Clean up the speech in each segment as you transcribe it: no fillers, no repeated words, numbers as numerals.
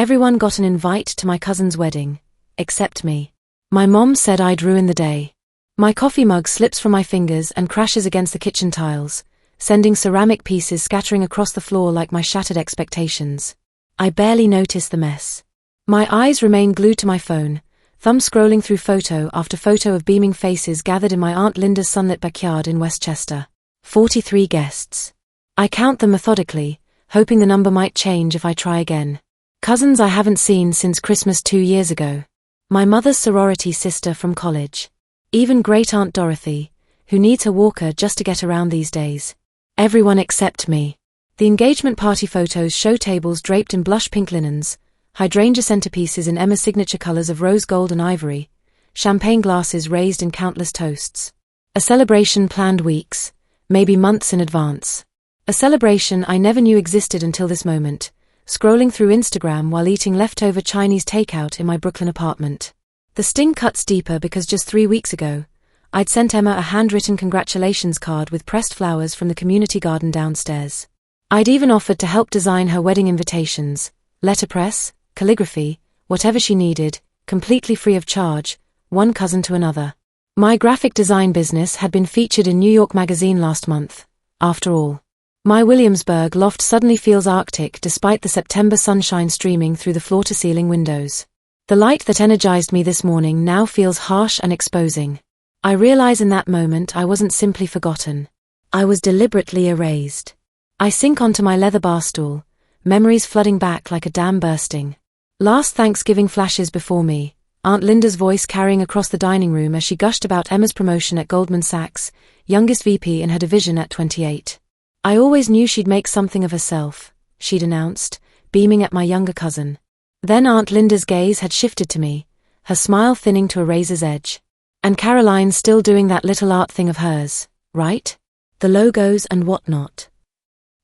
Everyone got an invite to my cousin's wedding, except me. My mom said I'd ruin the day. My coffee mug slips from my fingers and crashes against the kitchen tiles, sending ceramic pieces scattering across the floor like my shattered expectations. I barely notice the mess. My eyes remain glued to my phone, thumb scrolling through photo after photo of beaming faces gathered in my Aunt Linda's sunlit backyard in Westchester. 43 guests. I count them methodically, hoping the number might change if I try again. Cousins I haven't seen since Christmas 2 years ago. My mother's sorority sister from college. Even Great-Aunt Dorothy, who needs her walker just to get around these days. Everyone except me. The engagement party photos show tables draped in blush pink linens, hydrangea centerpieces in Emma's signature colors of rose gold and ivory, champagne glasses raised in countless toasts. A celebration planned weeks, maybe months in advance. A celebration I never knew existed until this moment, scrolling through Instagram while eating leftover Chinese takeout in my Brooklyn apartment. The sting cuts deeper because just 3 weeks ago, I'd sent Emma a handwritten congratulations card with pressed flowers from the community garden downstairs. I'd even offered to help design her wedding invitations, letterpress, calligraphy, whatever she needed, completely free of charge, one cousin to another. My graphic design business had been featured in New York Magazine last month, after all. My Williamsburg loft suddenly feels arctic despite the September sunshine streaming through the floor-to-ceiling windows. The light that energized me this morning now feels harsh and exposing. I realize in that moment I wasn't simply forgotten. I was deliberately erased. I sink onto my leather bar stool, memories flooding back like a dam bursting. Last Thanksgiving flashes before me, Aunt Linda's voice carrying across the dining room as she gushed about Emma's promotion at Goldman Sachs, youngest VP in her division at 28. I always knew she'd make something of herself, she'd announced, beaming at my younger cousin. Then Aunt Linda's gaze had shifted to me, her smile thinning to a razor's edge. And Caroline's still doing that little art thing of hers, right? The logos and whatnot.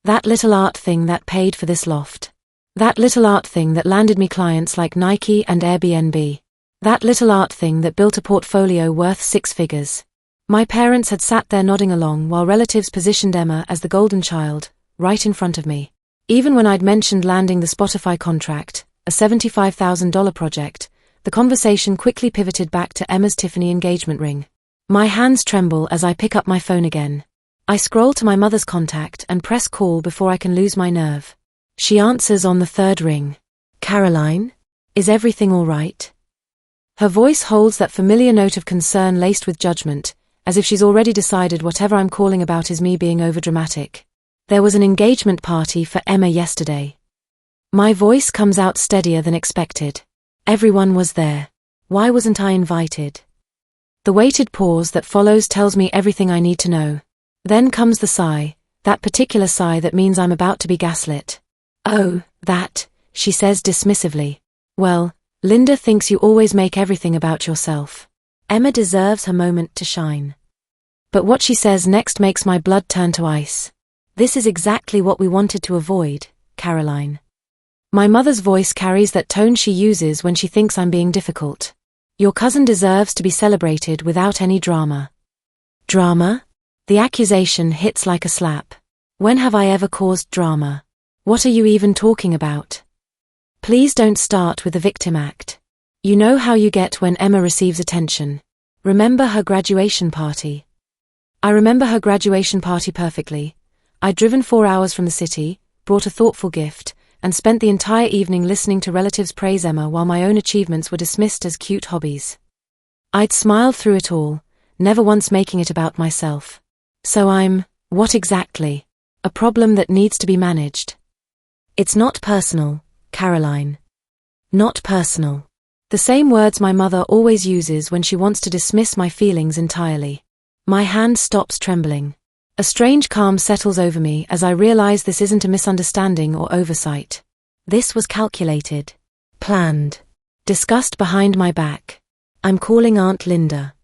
That little art thing that paid for this loft. That little art thing that landed me clients like Nike and Airbnb. That little art thing that built a portfolio worth 6 figures. My parents had sat there nodding along while relatives positioned Emma as the golden child, right in front of me. Even when I'd mentioned landing the Spotify contract, a $75,000 project, the conversation quickly pivoted back to Emma's Tiffany engagement ring. My hands tremble as I pick up my phone again. I scroll to my mother's contact and press call before I can lose my nerve. She answers on the 3rd ring. Caroline? Is everything all right? Her voice holds that familiar note of concern laced with judgment, as if she's already decided whatever I'm calling about is me being overdramatic. There was an engagement party for Emma yesterday. My voice comes out steadier than expected. Everyone was there. Why wasn't I invited? The weighted pause that follows tells me everything I need to know. Then comes the sigh, that particular sigh that means I'm about to be gaslit. Oh, that, she says dismissively. Well, Linda thinks you always make everything about yourself. Emma deserves her moment to shine. But what she says next makes my blood turn to ice. This is exactly what we wanted to avoid, Caroline. My mother's voice carries that tone she uses when she thinks I'm being difficult. Your cousin deserves to be celebrated without any drama. Drama? The accusation hits like a slap. When have I ever caused drama? What are you even talking about? Please don't start with the victim act. You know how you get when Emma receives attention. Remember her graduation party. I remember her graduation party perfectly. I'd driven 4 hours from the city, brought a thoughtful gift, and spent the entire evening listening to relatives praise Emma while my own achievements were dismissed as cute hobbies. I'd smiled through it all, never once making it about myself. So what exactly? A problem that needs to be managed. It's not personal, Caroline. Not personal. The same words my mother always uses when she wants to dismiss my feelings entirely. My hand stops trembling. A strange calm settles over me as I realize this isn't a misunderstanding or oversight. This was calculated. Planned. Discussed behind my back. I'm calling Aunt Linda.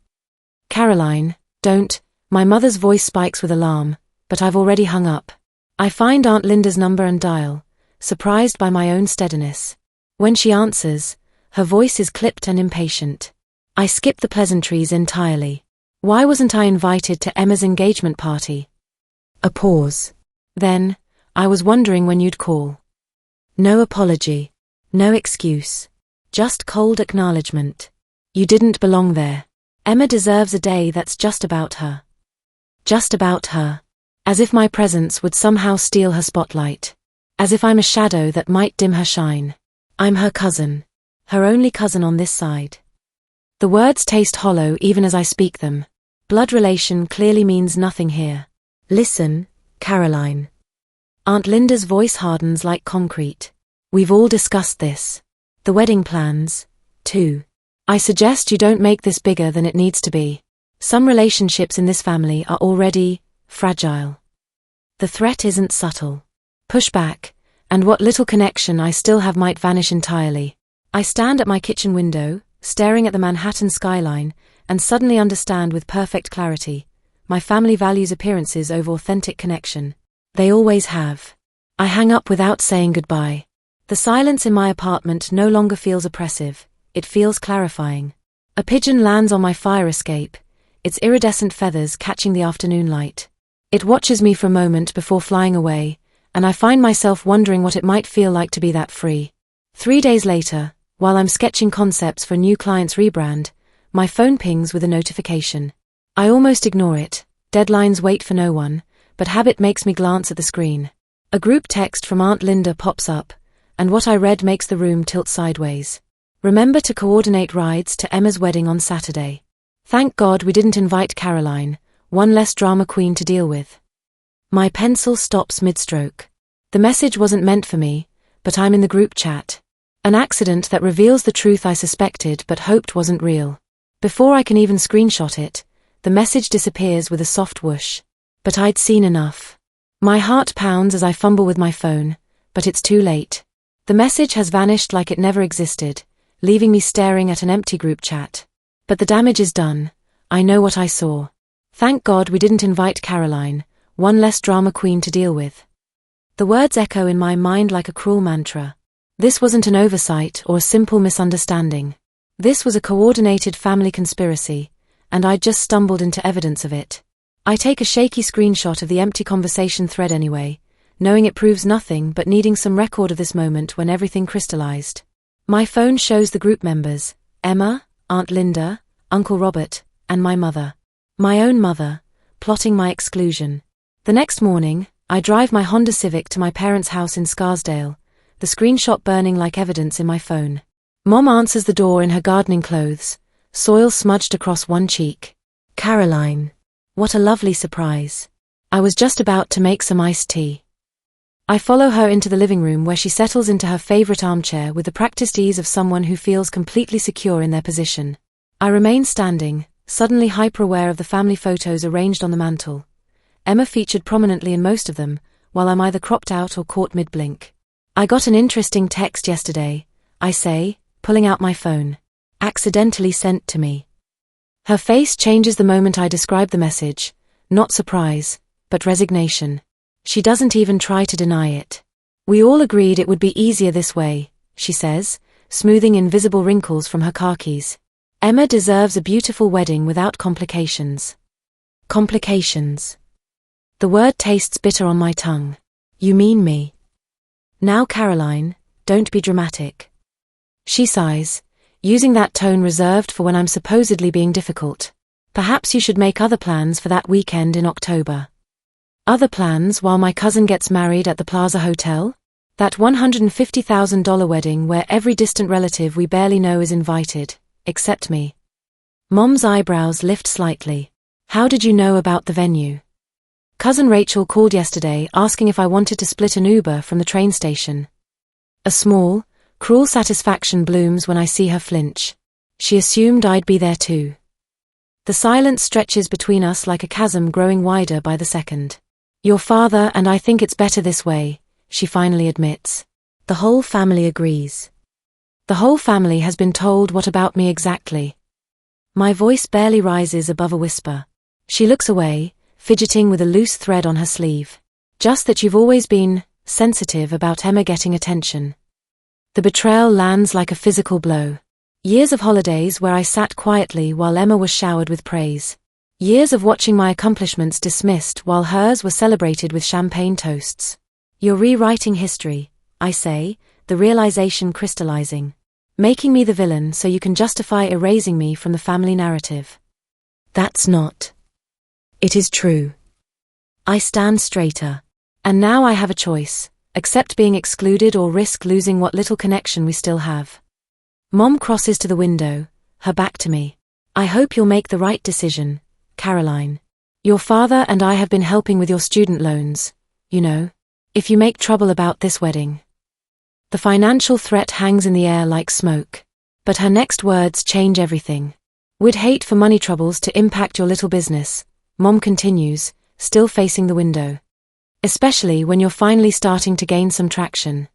Caroline, don't. My mother's voice spikes with alarm, but I've already hung up. I find Aunt Linda's number and dial, surprised by my own steadiness. When she answers, her voice is clipped and impatient. I skip the pleasantries entirely. Why wasn't I invited to Emma's engagement party? A pause. Then, I was wondering when you'd call. No apology. No excuse. Just cold acknowledgement. You didn't belong there. Emma deserves a day that's just about her. Just about her. As if my presence would somehow steal her spotlight. As if I'm a shadow that might dim her shine. I'm her cousin. Her only cousin on this side. The words taste hollow even as I speak them. Blood relation clearly means nothing here. Listen, Caroline. Aunt Linda's voice hardens like concrete. We've all discussed this. The wedding plans, too. I suggest you don't make this bigger than it needs to be. Some relationships in this family are already fragile. The threat isn't subtle. Push back, and what little connection I still have might vanish entirely. I stand at my kitchen window, staring at the Manhattan skyline, and suddenly understand with perfect clarity. My family values appearances over authentic connection. They always have. I hang up without saying goodbye. The silence in my apartment no longer feels oppressive, it feels clarifying. A pigeon lands on my fire escape, its iridescent feathers catching the afternoon light. It watches me for a moment before flying away, and I find myself wondering what it might feel like to be that free. 3 days later, while I'm sketching concepts for a new client's rebrand, my phone pings with a notification. I almost ignore it. Deadlines wait for no one, but habit makes me glance at the screen. A group text from Aunt Linda pops up, and what I read makes the room tilt sideways. Remember to coordinate rides to Emma's wedding on Saturday. Thank God we didn't invite Caroline, one less drama queen to deal with. My pencil stops mid-stroke. The message wasn't meant for me, but I'm in the group chat. An accident that reveals the truth I suspected but hoped wasn't real. Before I can even screenshot it, the message disappears with a soft whoosh. But I'd seen enough. My heart pounds as I fumble with my phone, but it's too late. The message has vanished like it never existed, leaving me staring at an empty group chat. But the damage is done. I know what I saw. Thank God we didn't invite Caroline, one less drama queen to deal with. The words echo in my mind like a cruel mantra. This wasn't an oversight or a simple misunderstanding. This was a coordinated family conspiracy, and I'd just stumbled into evidence of it. I take a shaky screenshot of the empty conversation thread anyway, knowing it proves nothing but needing some record of this moment when everything crystallized. My phone shows the group members, Emma, Aunt Linda, Uncle Robert, and my mother. My own mother, plotting my exclusion. The next morning, I drive my Honda Civic to my parents' house in Scarsdale, the screenshot burning like evidence in my phone. Mom answers the door in her gardening clothes, soil smudged across one cheek. Caroline. What a lovely surprise. I was just about to make some iced tea. I follow her into the living room where she settles into her favorite armchair with the practiced ease of someone who feels completely secure in their position. I remain standing, suddenly hyper-aware of the family photos arranged on the mantel. Emma featured prominently in most of them, while I'm either cropped out or caught mid-blink. I got an interesting text yesterday, I say, pulling out my phone. Accidentally sent to me. Her face changes the moment I describe the message, not surprise, but resignation. She doesn't even try to deny it. We all agreed it would be easier this way, she says, smoothing invisible wrinkles from her khakis. Emma deserves a beautiful wedding without complications. Complications. The word tastes bitter on my tongue. You mean me. Now Caroline, don't be dramatic. She sighs, using that tone reserved for when I'm supposedly being difficult. Perhaps you should make other plans for that weekend in October. Other plans while my cousin gets married at the Plaza Hotel? That $150,000 wedding where every distant relative we barely know is invited, except me. Mom's eyebrows lift slightly. How did you know about the venue? Cousin Rachel called yesterday asking if I wanted to split an Uber from the train station. A small, cruel satisfaction blooms when I see her flinch. She assumed I'd be there too. The silence stretches between us like a chasm growing wider by the second. Your father and I think it's better this way, she finally admits. The whole family agrees. The whole family has been told what about me exactly. My voice barely rises above a whisper. She looks away, fidgeting with a loose thread on her sleeve. Just that you've always been sensitive about Emma getting attention. The betrayal lands like a physical blow. Years of holidays where I sat quietly while Emma was showered with praise. Years of watching my accomplishments dismissed while hers were celebrated with champagne toasts. You're rewriting history, I say, the realization crystallizing. Making me the villain so you can justify erasing me from the family narrative. That's not. It is true. I stand straighter. And now I have a choice: accept being excluded or risk losing what little connection we still have. Mom crosses to the window, her back to me. I hope you'll make the right decision, Caroline. Your father and I have been helping with your student loans, you know. If you make trouble about this wedding. The financial threat hangs in the air like smoke. But her next words change everything. We'd hate for money troubles to impact your little business, Mom continues, still facing the window. Especially when you're finally starting to gain some traction.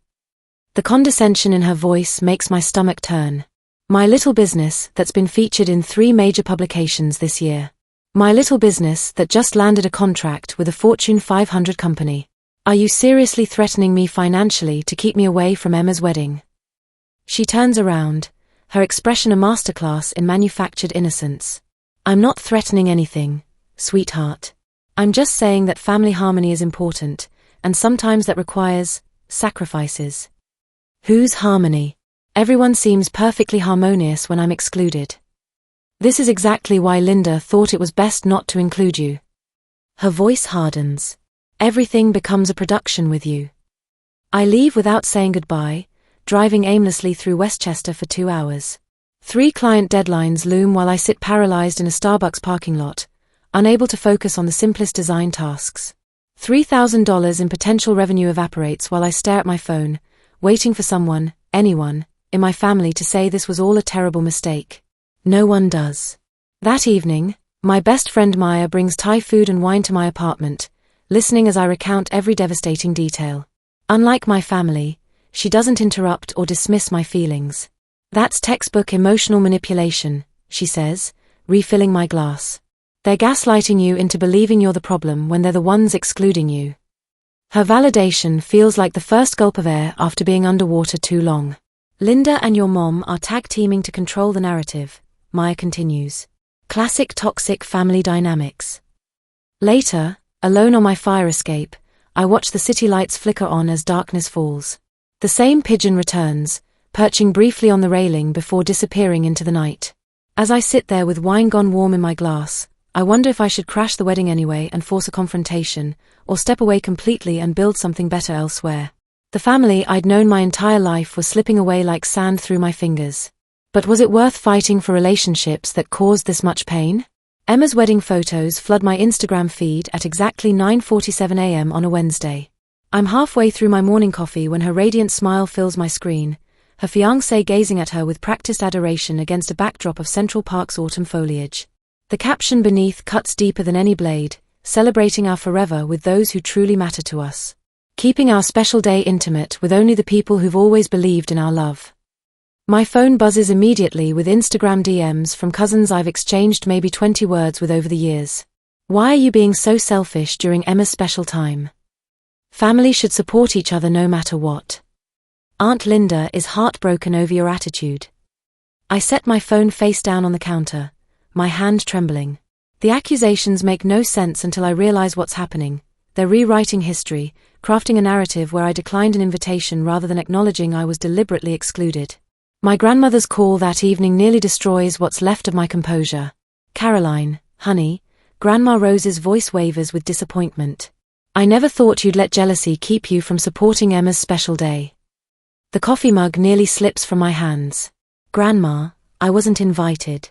The condescension in her voice makes my stomach turn. My little business that's been featured in 3 major publications this year. My little business that just landed a contract with a Fortune 500 company. Are you seriously threatening me financially to keep me away from Emma's wedding? She turns around, her expression a masterclass in manufactured innocence. I'm not threatening anything, sweetheart. I'm just saying that family harmony is important, and sometimes that requires sacrifices. Whose harmony? Everyone seems perfectly harmonious when I'm excluded. This is exactly why Linda thought it was best not to include you. Her voice hardens. Everything becomes a production with you. I leave without saying goodbye, driving aimlessly through Westchester for 2 hours. 3 client deadlines loom while I sit paralyzed in a Starbucks parking lot, unable to focus on the simplest design tasks. $3,000 in potential revenue evaporates while I stare at my phone, waiting for someone, anyone, in my family to say this was all a terrible mistake. No one does. That evening, my best friend Maya brings Thai food and wine to my apartment, listening as I recount every devastating detail. Unlike my family, she doesn't interrupt or dismiss my feelings. That's textbook emotional manipulation, she says, refilling my glass. They're gaslighting you into believing you're the problem when they're the ones excluding you. Her validation feels like the first gulp of air after being underwater too long. Linda and your mom are tag-teaming to control the narrative, Maya continues. Classic toxic family dynamics. Later, alone on my fire escape, I watch the city lights flicker on as darkness falls. The same pigeon returns, perching briefly on the railing before disappearing into the night. As I sit there with wine gone warm in my glass, I wonder if I should crash the wedding anyway and force a confrontation, or step away completely and build something better elsewhere. The family I'd known my entire life was slipping away like sand through my fingers. But was it worth fighting for relationships that caused this much pain? Emma's wedding photos flood my Instagram feed at exactly 9:47 a.m. on a Wednesday. I'm halfway through my morning coffee when her radiant smile fills my screen, her fiancé gazing at her with practiced adoration against a backdrop of Central Park's autumn foliage. The caption beneath cuts deeper than any blade, celebrating our forever with those who truly matter to us. Keeping our special day intimate with only the people who've always believed in our love. My phone buzzes immediately with Instagram DMs from cousins I've exchanged maybe 20 words with over the years. Why are you being so selfish during Emma's special time? Family should support each other no matter what. Aunt Linda is heartbroken over your attitude. I set my phone face down on the counter, my hand trembling. The accusations make no sense until I realize what's happening. They're rewriting history, crafting a narrative where I declined an invitation rather than acknowledging I was deliberately excluded. My grandmother's call that evening nearly destroys what's left of my composure. Caroline, honey, Grandma Rose's voice wavers with disappointment. I never thought you'd let jealousy keep you from supporting Emma's special day. The coffee mug nearly slips from my hands. Grandma, I wasn't invited.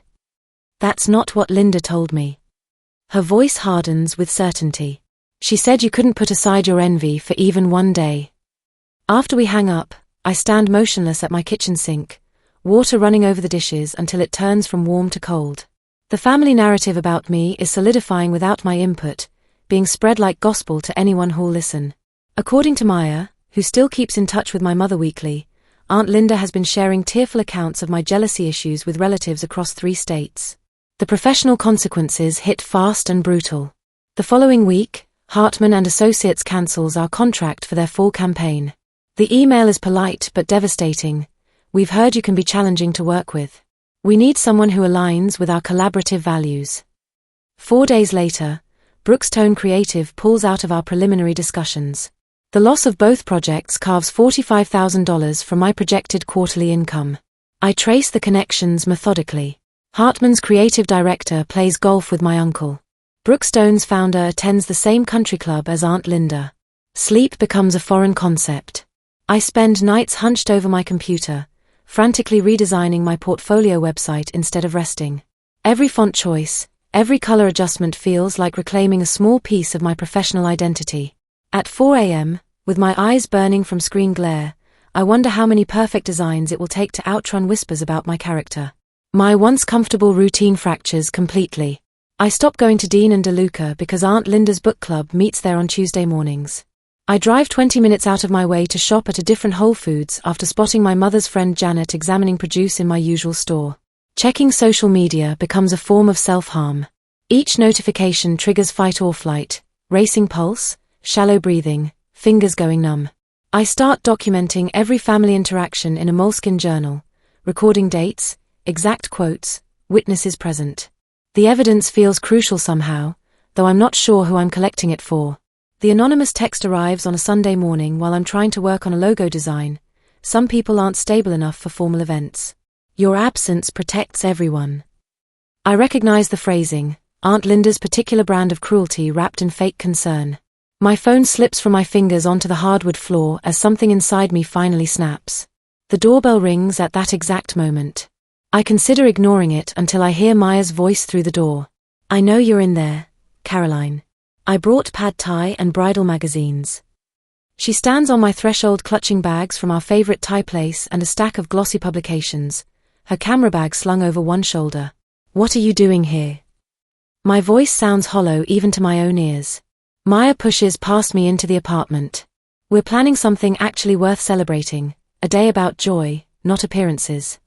That's not what Linda told me. Her voice hardens with certainty. She said you couldn't put aside your envy for even one day. After we hang up, I stand motionless at my kitchen sink, water running over the dishes until it turns from warm to cold. The family narrative about me is solidifying without my input, being spread like gospel to anyone who'll listen. According to Maya, who still keeps in touch with my mother weekly, Aunt Linda has been sharing tearful accounts of my jealousy issues with relatives across 3 states. The professional consequences hit fast and brutal. The following week, Hartman and Associates cancels our contract for their fall campaign. The email is polite but devastating. We've heard you can be challenging to work with. We need someone who aligns with our collaborative values. 4 days later, Brookstone Creative pulls out of our preliminary discussions. The loss of both projects carves $45,000 from my projected quarterly income. I trace the connections methodically. Hartman's creative director plays golf with my uncle. Brookstone's founder attends the same country club as Aunt Linda. Sleep becomes a foreign concept. I spend nights hunched over my computer, frantically redesigning my portfolio website instead of resting. Every font choice, every color adjustment feels like reclaiming a small piece of my professional identity. At 4 a.m., with my eyes burning from screen glare, I wonder how many perfect designs it will take to outrun whispers about my character. My once comfortable routine fractures completely. I stop going to Dean and DeLuca because Aunt Linda's book club meets there on Tuesday mornings. I drive 20 minutes out of my way to shop at a different Whole Foods after spotting my mother's friend Janet examining produce in my usual store. Checking social media becomes a form of self-harm. Each notification triggers fight or flight, racing pulse, shallow breathing, fingers going numb. I start documenting every family interaction in a moleskin journal, recording dates, exact quotes, witnesses present. The evidence feels crucial somehow, though I'm not sure who I'm collecting it for. The anonymous text arrives on a Sunday morning while I'm trying to work on a logo design. Some people aren't stable enough for formal events. Your absence protects everyone. I recognize the phrasing, Aunt Linda's particular brand of cruelty wrapped in fake concern. My phone slips from my fingers onto the hardwood floor as something inside me finally snaps. The doorbell rings at that exact moment. I consider ignoring it until I hear Maya's voice through the door. I know you're in there, Caroline. I brought pad thai and bridal magazines. She stands on my threshold clutching bags from our favorite Thai place and a stack of glossy publications, her camera bag slung over one shoulder. What are you doing here? My voice sounds hollow even to my own ears. Maya pushes past me into the apartment. We're planning something actually worth celebrating, a day about joy, not appearances.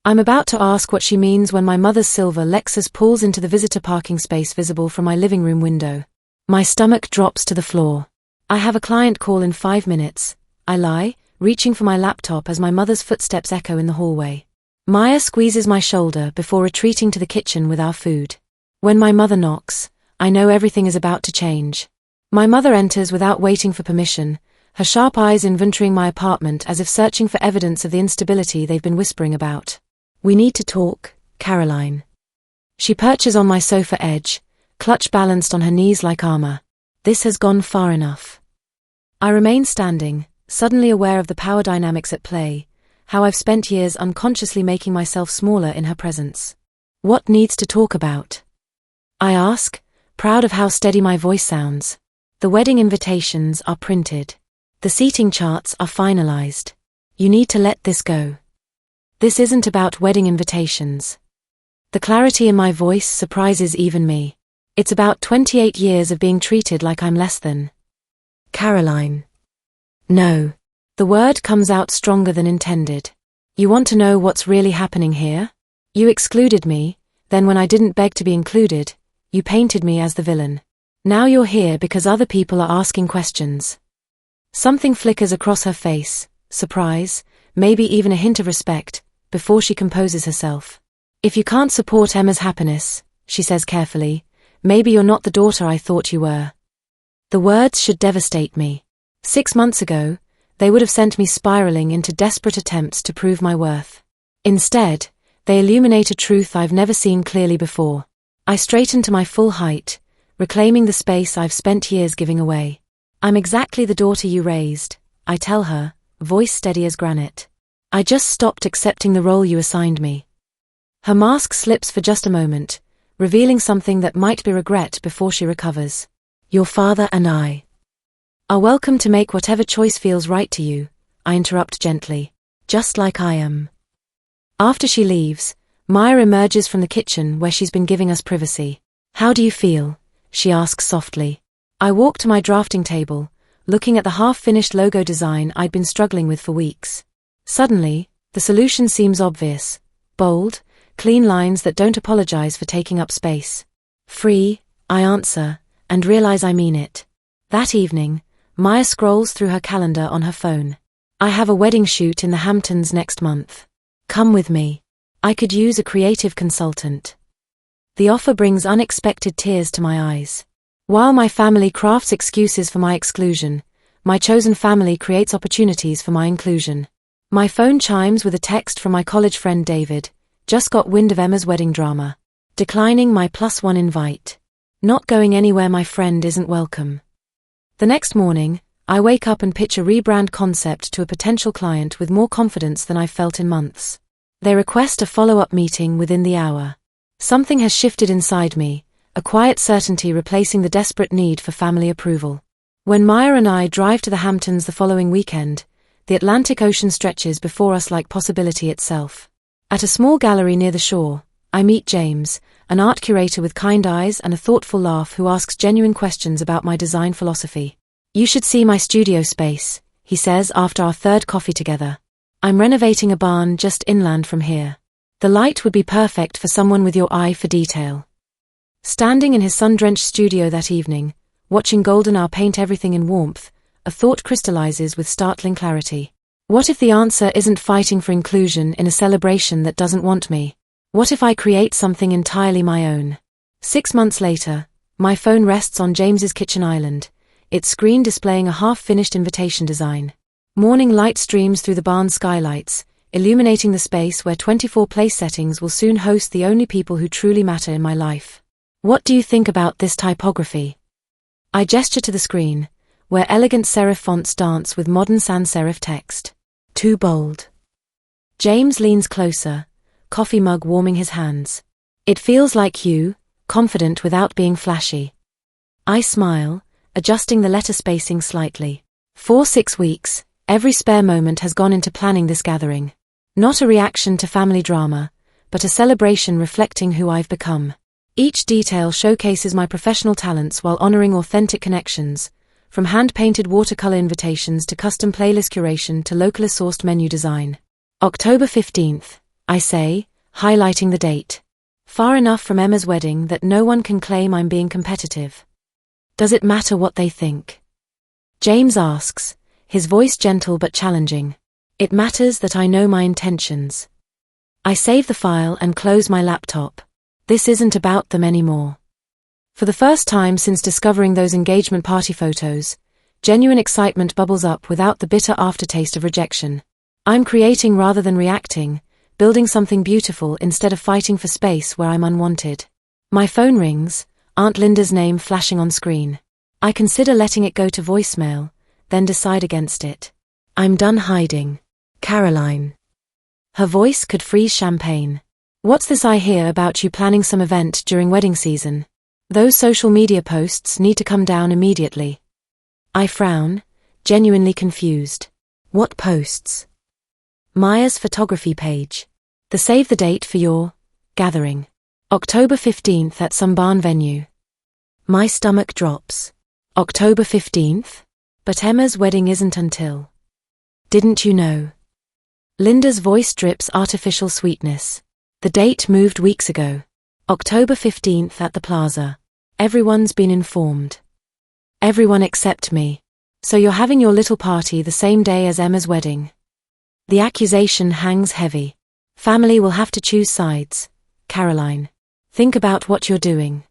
I'm about to ask what she means when my mother's silver Lexus pulls into the visitor parking space visible from my living room window. My stomach drops to the floor. I have a client call in 5 minutes, I lie, reaching for my laptop as my mother's footsteps echo in the hallway. Maya squeezes my shoulder before retreating to the kitchen with our food. When my mother knocks, I know everything is about to change. My mother enters without waiting for permission, her sharp eyes inventorying my apartment as if searching for evidence of the instability they've been whispering about. We need to talk, Caroline. She perches on my sofa edge, clutch balanced on her knees like armor. This has gone far enough. I remain standing, suddenly aware of the power dynamics at play, how I've spent years unconsciously making myself smaller in her presence. What needs to talk about? I ask, proud of how steady my voice sounds. The wedding invitations are printed. The seating charts are finalized. You need to let this go. This isn't about wedding invitations. The clarity in my voice surprises even me. It's about 28 years of being treated like I'm less than. Caroline. No. The word comes out stronger than intended. You want to know what's really happening here? You excluded me, then when I didn't beg to be included, you painted me as the villain. Now you're here because other people are asking questions. Something flickers across her face, surprise, maybe even a hint of respect, before she composes herself. If you can't support Emma's happiness, she says carefully, maybe you're not the daughter I thought you were. The words should devastate me. 6 months ago, they would have sent me spiraling into desperate attempts to prove my worth. Instead, they illuminate a truth I've never seen clearly before. I straighten to my full height, reclaiming the space I've spent years giving away. I'm exactly the daughter you raised, I tell her, voice steady as granite. I just stopped accepting the role you assigned me. Her mask slips for just a moment, revealing something that might be regret before she recovers. Your father and I are welcome to make whatever choice feels right to you, I interrupt gently, just like I am. After she leaves, Maya emerges from the kitchen where she's been giving us privacy. How do you feel? She asks softly. I walk to my drafting table, looking at the half-finished logo design I'd been struggling with for weeks. Suddenly, the solution seems obvious. Bold, clean lines that don't apologize for taking up space. Free, I answer, and realize I mean it. That evening, Maya scrolls through her calendar on her phone. I have a wedding shoot in the Hamptons next month. Come with me. I could use a creative consultant. The offer brings unexpected tears to my eyes. While my family crafts excuses for my exclusion, My chosen family creates opportunities for my inclusion. My phone chimes with a text from my college friend David. Just got wind of Emma's wedding drama. Declining my +1 invite. Not going anywhere, my friend isn't welcome. The next morning, I wake up and pitch a rebrand concept to a potential client with more confidence than I've felt in months. They request a follow-up meeting within the hour. Something has shifted inside me, a quiet certainty replacing the desperate need for family approval. When Maya and I drive to the Hamptons the following weekend, the Atlantic Ocean stretches before us like possibility itself. At a small gallery near the shore, I meet James, an art curator with kind eyes and a thoughtful laugh who asks genuine questions about my design philosophy. "You should see my studio space," he says after our third coffee together. "I'm renovating a barn just inland from here. The light would be perfect for someone with your eye for detail." Standing in his sun-drenched studio that evening, watching golden hour paint everything in warmth, a thought crystallizes with startling clarity. What if the answer isn't fighting for inclusion in a celebration that doesn't want me? What if I create something entirely my own? 6 months later, my phone rests on James's kitchen island, its screen displaying a half-finished invitation design. Morning light streams through the barn's skylights, illuminating the space where 24 place settings will soon host the only people who truly matter in my life. "What do you think about this typography?" I gesture to the screen, where elegant serif fonts dance with modern sans serif text. "Too bold." James leans closer, coffee mug warming his hands. "It feels like you, confident without being flashy." I smile, adjusting the letter spacing slightly. For 6 weeks, every spare moment has gone into planning this gathering. Not a reaction to family drama, but a celebration reflecting who I've become. Each detail showcases my professional talents while honoring authentic connections, from hand-painted watercolor invitations to custom playlist curation to locally sourced menu design. October 15th, I say, highlighting the date. Far enough from Emma's wedding that no one can claim I'm being competitive. "Does it matter what they think?" James asks, his voice gentle but challenging. "It matters that I know my intentions." I save the file and close my laptop. This isn't about them anymore. For the first time since discovering those engagement party photos, genuine excitement bubbles up without the bitter aftertaste of rejection. I'm creating rather than reacting, building something beautiful instead of fighting for space where I'm unwanted. My phone rings, Aunt Linda's name flashing on screen. I consider letting it go to voicemail, then decide against it. "I'm done hiding. Caroline." Her voice could freeze champagne. "What's this I hear about you planning some event during wedding season? Those social media posts need to come down immediately." I frown, genuinely confused. "What posts?" "Maya's photography page. The save the date for your gathering. October 15th at some barn venue." My stomach drops. October 15th? But Emma's wedding isn't until. "Didn't you know?" Linda's voice drips artificial sweetness. "The date moved weeks ago. October 15th at the plaza. Everyone's been informed." "Everyone except me. So you're having your little party the same day as Emma's wedding?" The accusation hangs heavy. "Family will have to choose sides, Caroline. Think about what you're doing."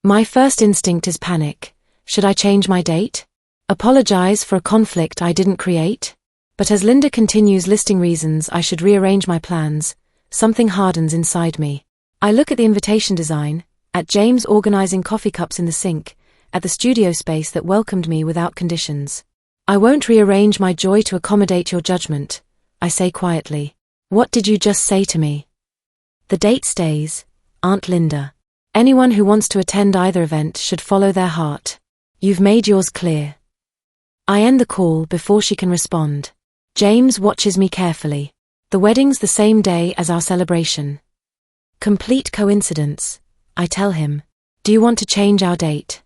My first instinct is panic. Should I change my date? Apologize for a conflict I didn't create? But as Linda continues listing reasons I should rearrange my plans, something hardens inside me. I look at the invitation design, at James organizing coffee cups in the sink, at the studio space that welcomed me without conditions. "I won't rearrange my joy to accommodate your judgment," I say quietly. "What did you just say to me?" "The date stays, Aunt Linda. Anyone who wants to attend either event should follow their heart. You've made yours clear." I end the call before she can respond. James watches me carefully. The wedding's the same day as our celebration. Complete coincidence, I tell him. "Do you want to change our date?"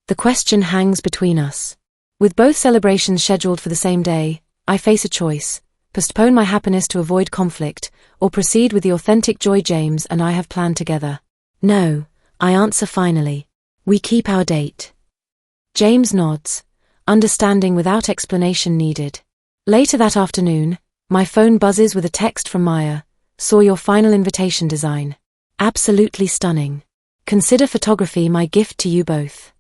The question hangs between us. With both celebrations scheduled for the same day, I face a choice: postpone my happiness to avoid conflict, or proceed with the authentic joy James and I have planned together. "No," I answer finally. "We keep our date." James nods, understanding without explanation needed. Later that afternoon, my phone buzzes with a text from Maya. "Saw your final invitation design. Absolutely stunning. Consider photography my gift to you both."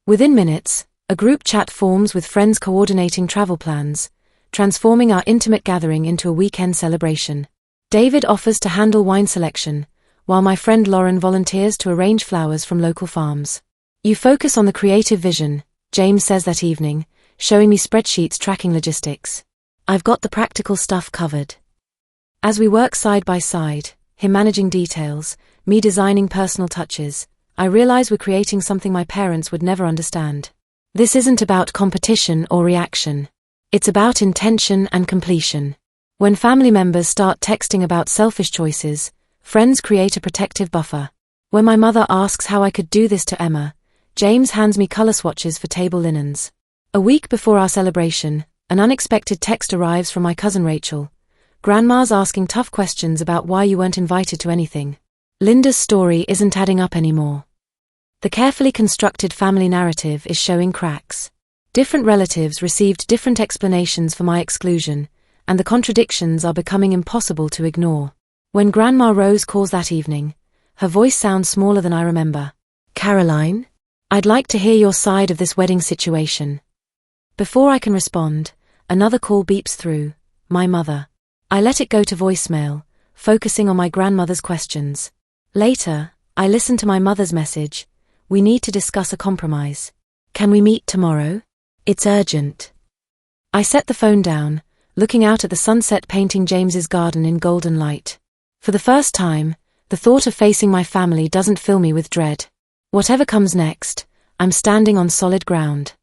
Within minutes, A group chat forms with friends coordinating travel plans, transforming our intimate gathering into a weekend celebration. David offers to handle wine selection, while my friend Lauren volunteers to arrange flowers from local farms. You focus on the creative vision, James says that evening, showing me spreadsheets tracking logistics. I've got the practical stuff covered. As we work side by side, him managing details, me designing personal touches, I realize we're creating something my parents would never understand. This isn't about competition or reaction. It's about intention and completion. When family members start texting about selfish choices, friends create a protective buffer. When my mother asks how I could do this to Emma, James hands me color swatches for table linens. A week before our celebration, an unexpected text arrives from my cousin Rachel. Grandma's asking tough questions about why you weren't invited to anything. Linda's story isn't adding up anymore. The carefully constructed family narrative is showing cracks. Different relatives received different explanations for my exclusion, and the contradictions are becoming impossible to ignore. When Grandma Rose calls that evening, her voice sounds smaller than I remember. Caroline? I'd like to hear your side of this wedding situation. Before I can respond, another call beeps through, my mother. I let it go to voicemail, focusing on my grandmother's questions. Later, I listen to my mother's message. We need to discuss a compromise. Can we meet tomorrow? It's urgent. I set the phone down, looking out at the sunset painting James's garden in golden light. For the first time, the thought of facing my family doesn't fill me with dread. Whatever comes next, I'm standing on solid ground.